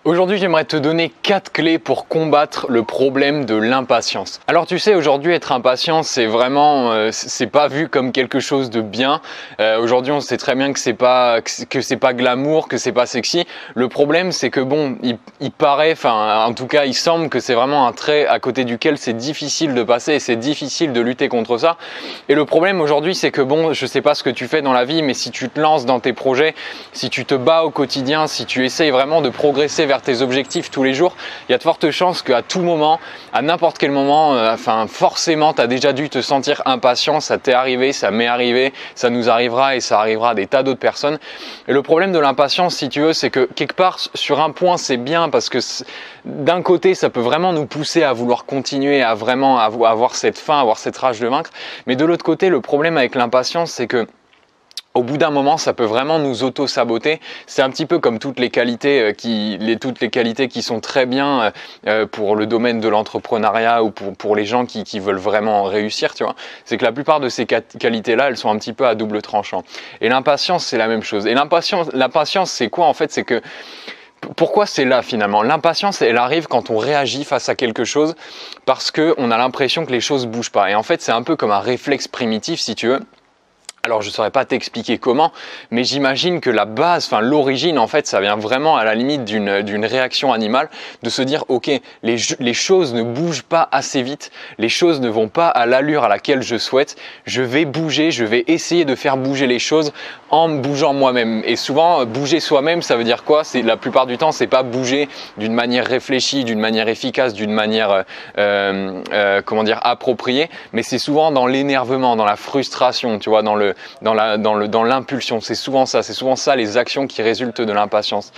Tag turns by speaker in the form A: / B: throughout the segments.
A: Aujourd'hui, j'aimerais te donner 4 clés pour combattre le problème de l'impatience. Alors tu sais, aujourd'hui, être impatient, c'est vraiment, c'est pas vu comme quelque chose de bien. Aujourd'hui, on sait très bien que c'est pas glamour, que c'est pas sexy. Le problème, c'est que bon, il paraît, enfin, en tout cas, il semble que c'est vraiment un trait à côté duquel c'est difficile de passer et c'est difficile de lutter contre ça. Et le problème aujourd'hui, c'est que bon, je sais pas ce que tu fais dans la vie, mais si tu te lances dans tes projets, si tu te bats au quotidien, si tu essayes vraiment de progresser vers tes objectifs tous les jours, il y a de fortes chances qu'à tout moment, à n'importe quel moment, forcément, tu as déjà dû te sentir impatient. Ça t'est arrivé, ça m'est arrivé, ça nous arrivera et ça arrivera à des tas d'autres personnes. Et le problème de l'impatience, si tu veux, c'est que quelque part, sur un point, c'est bien parce que d'un côté, ça peut vraiment nous pousser à vouloir continuer, à vraiment avoir cette faim, avoir cette rage de vaincre. Mais de l'autre côté, le problème avec l'impatience, c'est que au bout d'un moment, ça peut vraiment nous auto-saboter. C'est un petit peu comme toutes les qualités qui sont très bien pour le domaine de l'entrepreneuriat ou pour les gens qui veulent vraiment réussir, tu vois. C'est que la plupart de ces qualités-là, elles sont un petit peu à double tranchant. Et l'impatience, c'est la même chose. Et l'impatience, c'est quoi en fait? C'est que pourquoi c'est là finalement? L'impatience, elle arrive quand on réagit face à quelque chose parce qu'on a l'impression que les choses ne bougent pas. Et en fait, c'est un peu comme un réflexe primitif, si tu veux. Alors je ne saurais pas t'expliquer comment, mais j'imagine que la base, l'origine en fait, ça vient vraiment à la limite d'une réaction animale, de se dire ok, les choses ne bougent pas assez vite, les choses ne vont pas à l'allure à laquelle je souhaite, je vais bouger, je vais essayer de faire bouger les choses en bougeant moi-même. Et souvent bouger soi-même, ça veut dire quoi? C'est la plupart du temps, c'est pas bouger d'une manière réfléchie, d'une manière efficace, d'une manière appropriée, mais c'est souvent dans l'énervement, dans la frustration, tu vois, dans l'impulsion. C'est souvent ça les actions qui résultent de l'impatience.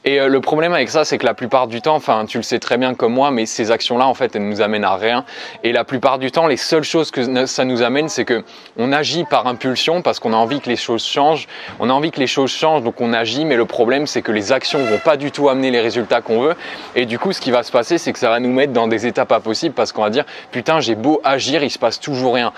A: Et le problème avec ça, c'est que la plupart du temps, tu le sais très bien comme moi, mais ces actions-là, en fait, elles nous amènent à rien. Et la plupart du temps, les seules choses que ça nous amène, c'est que on agit par impulsion parce qu'on a envie que les choses changent. On a envie que les choses changent, donc on agit, mais le problème, c'est que les actions vont pas du tout amener les résultats qu'on veut. Et du coup, ce qui va se passer, c'est que ça va nous mettre dans des états pas possibles parce qu'on va dire, putain, j'ai beau agir, il se passe toujours rien.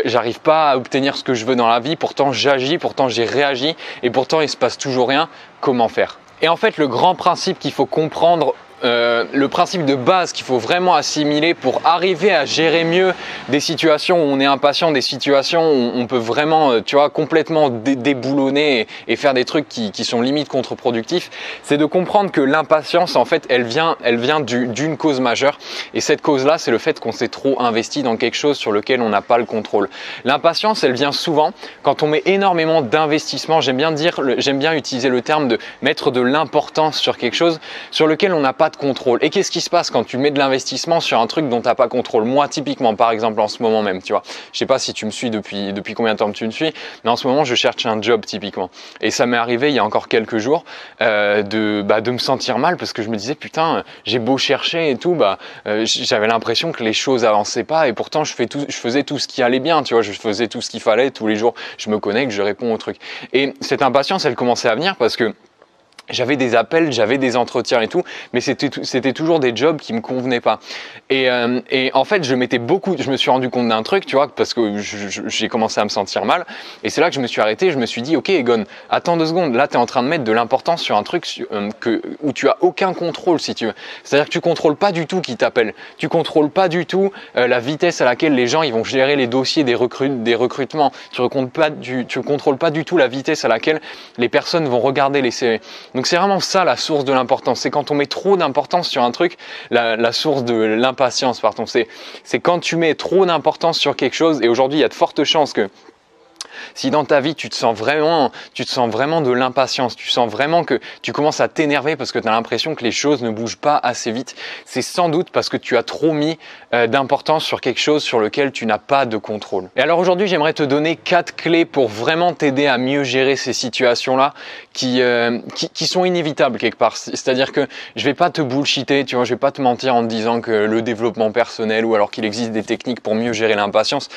A: J'arrive pas à obtenir ce que je veux dans la vie, pourtant j'agis, pourtant j'ai réagi et pourtant il se passe toujours rien. Comment faire? Et en fait, le grand principe qu'il faut comprendre, le principe de base qu'il faut vraiment assimiler pour arriver à gérer mieux des situations où on est impatient, des situations où on peut vraiment, tu vois, complètement déboulonner et faire des trucs qui sont limite contre-productifs, c'est de comprendre que l'impatience, en fait, elle vient d'une cause majeure. Et cette cause-là, c'est le fait qu'on s'est trop investi dans quelque chose sur lequel on n'a pas le contrôle. L'impatience, elle vient souvent quand on met énormément d'investissement. J'aime bien utiliser le terme de mettre de l'importance sur quelque chose sur lequel on n'a pas de contrôle. Et qu'est-ce qui se passe quand tu mets de l'investissement sur un truc dont tu n'as pas contrôle? Moi, typiquement, par exemple, en ce moment même, tu vois, je sais pas si tu me suis depuis combien de temps tu me suis, mais en ce moment, je cherche un job typiquement. Et ça m'est arrivé il y a encore quelques jours de me sentir mal parce que je me disais, putain, j'ai beau chercher et tout, j'avais l'impression que les choses avançaient pas et pourtant je faisais tout ce qui allait bien, tu vois, je faisais tout ce qu'il fallait tous les jours, je me connecte, je réponds aux trucs. Et cette impatience, elle commençait à venir parce que j'avais des appels, j'avais des entretiens et tout, mais c'était toujours des jobs qui me convenaient pas. Et en fait, je me suis rendu compte d'un truc, tu vois, parce que j'ai commencé à me sentir mal. Et c'est là que je me suis arrêté, je me suis dit, ok Egon, attends 2 secondes, là tu es en train de mettre de l'importance sur un truc où tu as aucun contrôle, si tu veux. C'est-à-dire que tu contrôles pas du tout qui t'appelle, tu contrôles pas du tout la vitesse à laquelle les gens ils vont gérer les dossiers des recrutements, tu contrôles pas du tout la vitesse à laquelle les personnes vont regarder les CV. Donc c'est vraiment ça la source de l'importance. C'est quand on met trop d'importance sur un truc, la source de l'impatience, pardon. C'est quand tu mets trop d'importance sur quelque chose. Et aujourd'hui, il y a de fortes chances que si dans ta vie tu te sens vraiment de l'impatience, tu sens vraiment que tu commences à t'énerver parce que tu as l'impression que les choses ne bougent pas assez vite, c'est sans doute parce que tu as trop mis d'importance sur quelque chose sur lequel tu n'as pas de contrôle. Et alors aujourd'hui, j'aimerais te donner 4 clés pour vraiment t'aider à mieux gérer ces situations-là qui sont inévitables quelque part. C'est-à-dire que je vais pas te bullshiter, tu vois, je vais pas te mentir en te disant que le développement personnel ou alors qu'il existe des techniques pour mieux gérer l'impatience,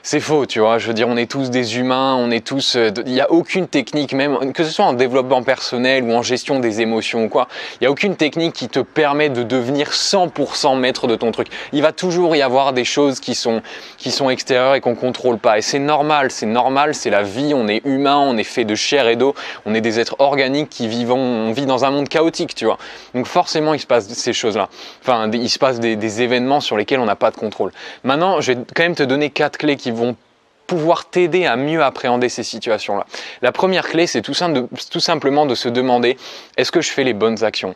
A: c'est faux, tu vois. Je veux dire, on est tous des humains humains, on est tous, il n'y a aucune technique, même que ce soit en développement personnel ou en gestion des émotions ou quoi, il n'y a aucune technique qui te permet de devenir 100% maître de ton truc. Il va toujours y avoir des choses qui sont extérieures et qu'on contrôle pas. Et c'est normal, c'est la vie, on est humain, on est fait de chair et d'eau, on est des êtres organiques on vit dans un monde chaotique, tu vois. Donc forcément, il se passe ces choses-là. Enfin, il se passe des événements sur lesquels on n'a pas de contrôle. Maintenant, je vais quand même te donner 4 clés qui vont pouvoir t'aider à mieux appréhender ces situations-là. La première clé, c'est tout simplement de se demander, est-ce que je fais les bonnes actions ?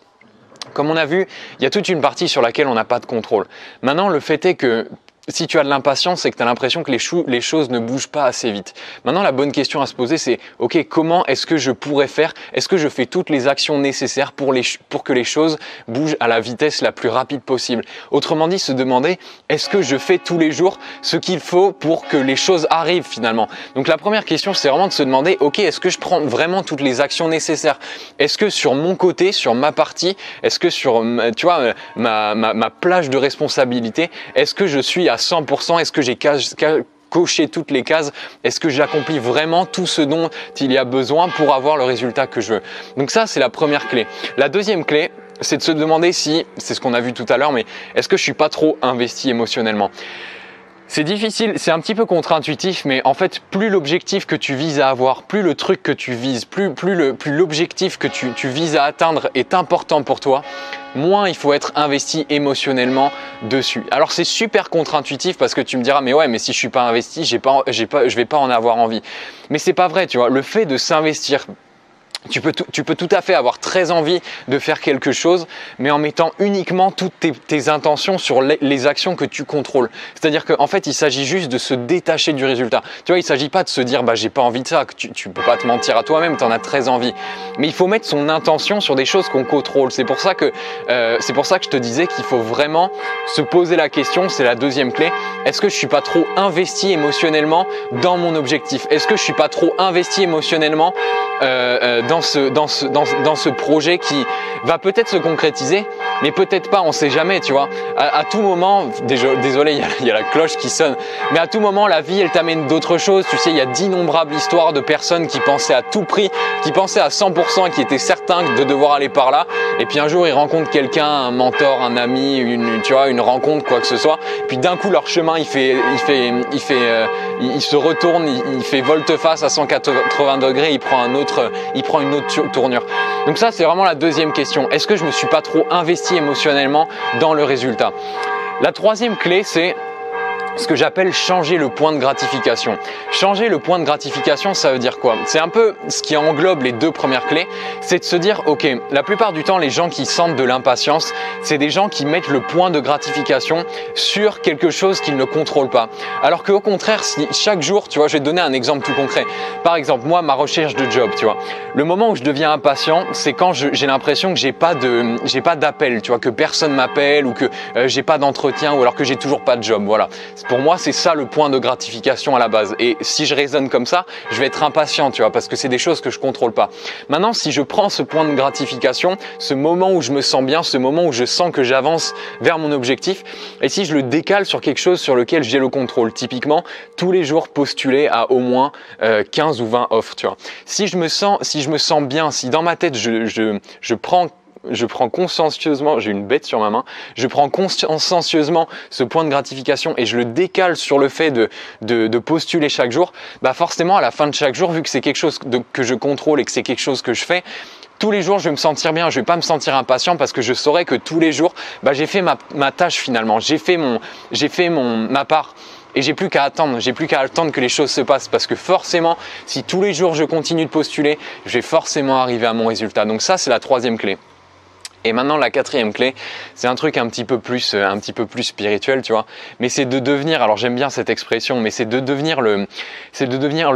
A: Comme on a vu, il y a toute une partie sur laquelle on n'a pas de contrôle. Maintenant, le fait est que si tu as de l'impatience, c'est que tu as l'impression que les choses ne bougent pas assez vite. Maintenant, la bonne question à se poser, c'est « Ok, comment est-ce que je pourrais faire ? Est-ce que je fais toutes les actions nécessaires pour que les choses bougent à la vitesse la plus rapide possible ?» Autrement dit, se demander « Est-ce que je fais tous les jours ce qu'il faut pour que les choses arrivent finalement ?» Donc la première question, c'est vraiment de se demander « Ok, est-ce que je prends vraiment toutes les actions nécessaires ? Est-ce que sur mon côté, sur ma partie, est-ce que sur ma plage de responsabilité, est-ce que je suis à 100%, est-ce que j'ai coché toutes les cases, est-ce que j'accomplis vraiment tout ce dont il y a besoin pour avoir le résultat que je veux. Donc ça, c'est la première clé. La deuxième clé, c'est de se demander si, c'est ce qu'on a vu tout à l'heure, mais est-ce que je suis pas trop investi émotionnellement ? C'est difficile, c'est un petit peu contre-intuitif, mais en fait, plus l'objectif que tu vises à avoir, plus le truc que tu vises, plus l'objectif que tu vises à atteindre est important pour toi, moins il faut être investi émotionnellement dessus. Alors c'est super contre-intuitif parce que tu me diras, mais ouais, mais si je suis pas investi, je vais pas en avoir envie. Mais c'est pas vrai, tu vois. Le fait de s'investir, tu peux tout à fait avoir très envie de faire quelque chose, mais en mettant uniquement toutes tes intentions sur les actions que tu contrôles. C'est-à-dire qu'en fait, il s'agit juste de se détacher du résultat. Tu vois, il ne s'agit pas de se dire, bah, j'ai pas envie de ça, que tu peux pas te mentir à toi-même, tu en as très envie. Mais il faut mettre son intention sur des choses qu'on contrôle. C'est pour ça que je te disais qu'il faut vraiment se poser la question, c'est la deuxième clé. Est-ce que je suis pas trop investi émotionnellement dans mon objectif? Est-ce que je suis pas trop investi émotionnellement dans ce projet qui va peut-être se concrétiser, mais peut-être pas, on sait jamais, tu vois. À tout moment, désolé, il y a la cloche qui sonne, mais à tout moment, la vie, elle t'amène d'autres choses. Tu sais, il y a d'innombrables histoires de personnes qui pensaient à tout prix, qui pensaient à 100% et qui étaient certains de devoir aller par là. Et puis un jour, ils rencontrent quelqu'un, un mentor, un ami, une rencontre, quoi que ce soit. Et puis d'un coup, leur chemin, il se retourne, il fait volte-face à 180 degrés, il prend une autre tournure. Donc ça, c'est vraiment la deuxième question. Est-ce que je me suis pas trop investi émotionnellement dans le résultat? La troisième clé, c'est ce que j'appelle changer le point de gratification. Changer le point de gratification, ça veut dire quoi? C'est un peu ce qui englobe les deux premières clés, c'est de se dire, ok, la plupart du temps, les gens qui sentent de l'impatience, c'est des gens qui mettent le point de gratification sur quelque chose qu'ils ne contrôlent pas. Alors qu'au contraire, si chaque jour, tu vois, je vais te donner un exemple tout concret. Par exemple, moi, ma recherche de job, tu vois, le moment où je deviens impatient, c'est quand j'ai l'impression que j'ai pas d'appel, tu vois, que personne m'appelle ou que j'ai pas d'entretien ou alors que j'ai toujours pas de job, voilà. Pour moi, c'est ça le point de gratification à la base. Et si je raisonne comme ça, je vais être impatient, tu vois, parce que c'est des choses que je contrôle pas. Maintenant, si je prends ce point de gratification, ce moment où je me sens bien, ce moment où je sens que j'avance vers mon objectif, et si je le décale sur quelque chose sur lequel j'ai le contrôle, typiquement, tous les jours postuler à au moins 15 ou 20 offres, tu vois. Si je me sens bien, si dans ma tête, je prends consciencieusement, j'ai une bête sur ma main, je prends consciencieusement ce point de gratification et je le décale sur le fait de postuler chaque jour, bah forcément à la fin de chaque jour, vu que c'est quelque chose que je contrôle et que c'est quelque chose que je fais, tous les jours je vais me sentir bien, je vais pas me sentir impatient parce que je saurai que tous les jours, bah, j'ai fait ma tâche finalement, j'ai fait ma part. Et j'ai plus qu'à attendre que les choses se passent parce que forcément, si tous les jours je continue de postuler, je vais forcément arriver à mon résultat. Donc ça, c'est la troisième clé. Et maintenant, la quatrième clé, c'est un truc un petit peu plus spirituel, tu vois. Mais c'est de devenir, alors j'aime bien cette expression, mais c'est de devenir le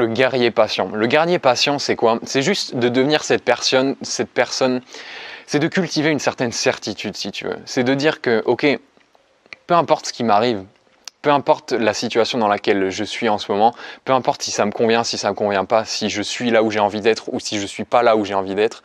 A: guerrier patient. Le guerrier patient, c'est quoi? C'est juste de devenir cette personne, c'est de cultiver une certaine certitude, si tu veux. C'est de dire que, ok, peu importe ce qui m'arrive, peu importe la situation dans laquelle je suis en ce moment, peu importe si ça me convient, si ça me convient pas, si je suis là où j'ai envie d'être ou si je suis pas là où j'ai envie d'être,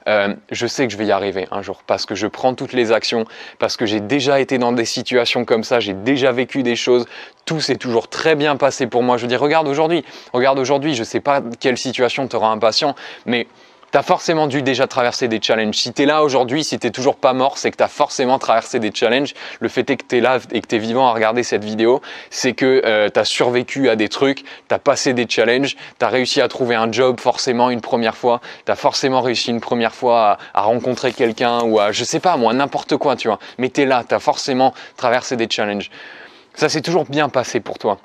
A: je sais que je vais y arriver un jour parce que je prends toutes les actions, parce que j'ai déjà été dans des situations comme ça, j'ai déjà vécu des choses, tout s'est toujours très bien passé pour moi. Je veux dire, regarde aujourd'hui, je sais pas quelle situation te rend impatient, mais tu as forcément dû déjà traverser des challenges. Si tu es là aujourd'hui, si tu n'es toujours pas mort, c'est que tu as forcément traversé des challenges. Le fait est que tu es là et que tu es vivant à regarder cette vidéo, c'est que tu as survécu à des trucs, tu as passé des challenges, tu as réussi à trouver un job forcément une première fois, tu as forcément réussi une première fois à rencontrer quelqu'un ou à, je sais pas moi, n'importe quoi, tu vois. Mais tu es là, tu as forcément traversé des challenges. Ça s'est toujours bien passé pour toi.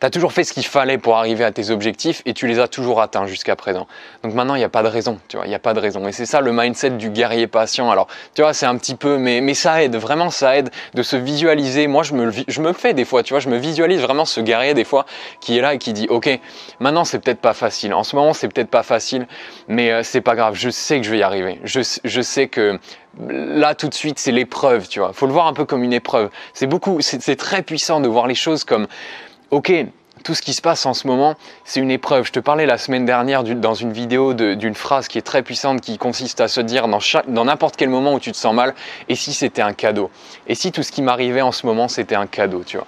A: Tu as toujours fait ce qu'il fallait pour arriver à tes objectifs et tu les as toujours atteints jusqu'à présent. Donc maintenant, il n'y a pas de raison, tu vois, il n'y a pas de raison. Et c'est ça le mindset du guerrier patient. Alors, tu vois, c'est un petit peu, mais ça aide, vraiment ça aide de se visualiser. Moi, je me fais des fois, tu vois, je me visualise vraiment ce guerrier des fois qui est là et qui dit, ok, maintenant c'est peut-être pas facile. En ce moment, c'est peut-être pas facile, mais c'est pas grave, je sais que je vais y arriver. Je sais que là, tout de suite, c'est l'épreuve, tu vois. Faut le voir un peu comme une épreuve. C'est très puissant de voir les choses comme, ok, tout ce qui se passe en ce moment, c'est une épreuve. Je te parlais la semaine dernière dans une vidéo d'une phrase qui est très puissante, qui consiste à se dire dans n'importe quel moment où tu te sens mal, et si c'était un cadeau? Et si tout ce qui m'arrivait en ce moment, c'était un cadeau, tu vois?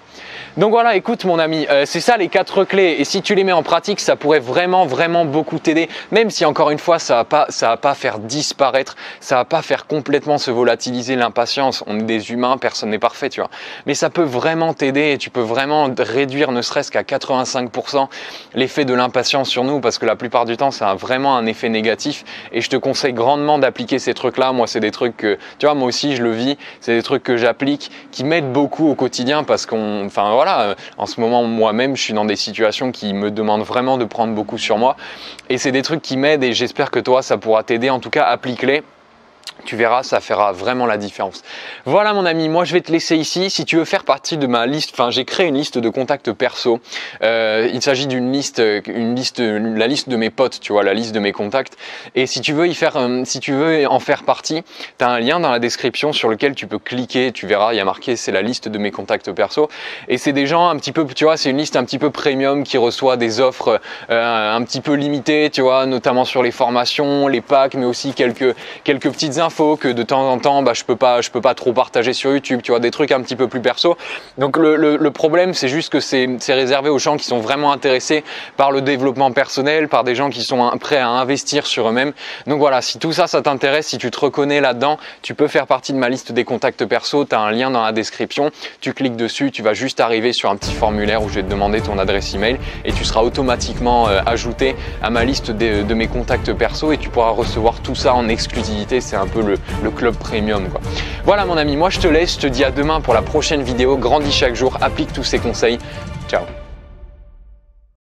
A: Donc voilà, écoute mon ami, c'est ça les 4 clés. Et si tu les mets en pratique, ça pourrait vraiment, vraiment beaucoup t'aider. Même si encore une fois, ça va pas faire disparaître, ça va pas faire complètement se volatiliser l'impatience. On est des humains, personne n'est parfait, tu vois. Mais ça peut vraiment t'aider et tu peux vraiment réduire ne serait-ce qu'à 85% l'effet de l'impatience sur nous, parce que la plupart du temps, ça a vraiment un effet négatif. Et je te conseille grandement d'appliquer ces trucs-là. Moi, c'est des trucs que, tu vois, moi aussi, je le vis. C'est des trucs que j'applique, qui m'aident beaucoup au quotidien parce voilà, en ce moment, moi-même, je suis dans des situations qui me demandent vraiment de prendre beaucoup sur moi. Et c'est des trucs qui m'aident et j'espère que toi, ça pourra t'aider. En tout cas, applique-les. Tu verras, ça fera vraiment la différence. Voilà mon ami, moi je vais te laisser ici. Si tu veux faire partie de ma liste, j'ai créé une liste de contacts perso. Il s'agit d'une liste, la liste de mes potes, tu vois, la liste de mes contacts. Et si tu veux en faire partie, tu as un lien dans la description sur lequel tu peux cliquer. Tu verras, il y a marqué c'est la liste de mes contacts perso. Et c'est des gens un petit peu, tu vois, c'est une liste un petit peu premium qui reçoit des offres un petit peu limitées, tu vois, notamment sur les formations, les packs, mais aussi quelques petites infos que de temps en temps je peux pas trop partager sur YouTube, tu vois, des trucs un petit peu plus perso. Donc le problème, c'est juste que c'est réservé aux gens qui sont vraiment intéressés par le développement personnel, par des gens qui sont prêts à investir sur eux-mêmes. Donc voilà, si tout ça t'intéresse, si tu te reconnais là-dedans, tu peux faire partie de ma liste des contacts perso. Tu as un lien dans la description, tu cliques dessus, tu vas juste arriver sur un petit formulaire où je vais te demander ton adresse email et tu seras automatiquement ajouté à ma liste de mes contacts perso et tu pourras recevoir tout ça en exclusivité. C'est un peu le club premium, quoi. Voilà mon ami, moi je te laisse, je te dis à demain pour la prochaine vidéo. Grandis chaque jour, applique tous ces conseils. Ciao.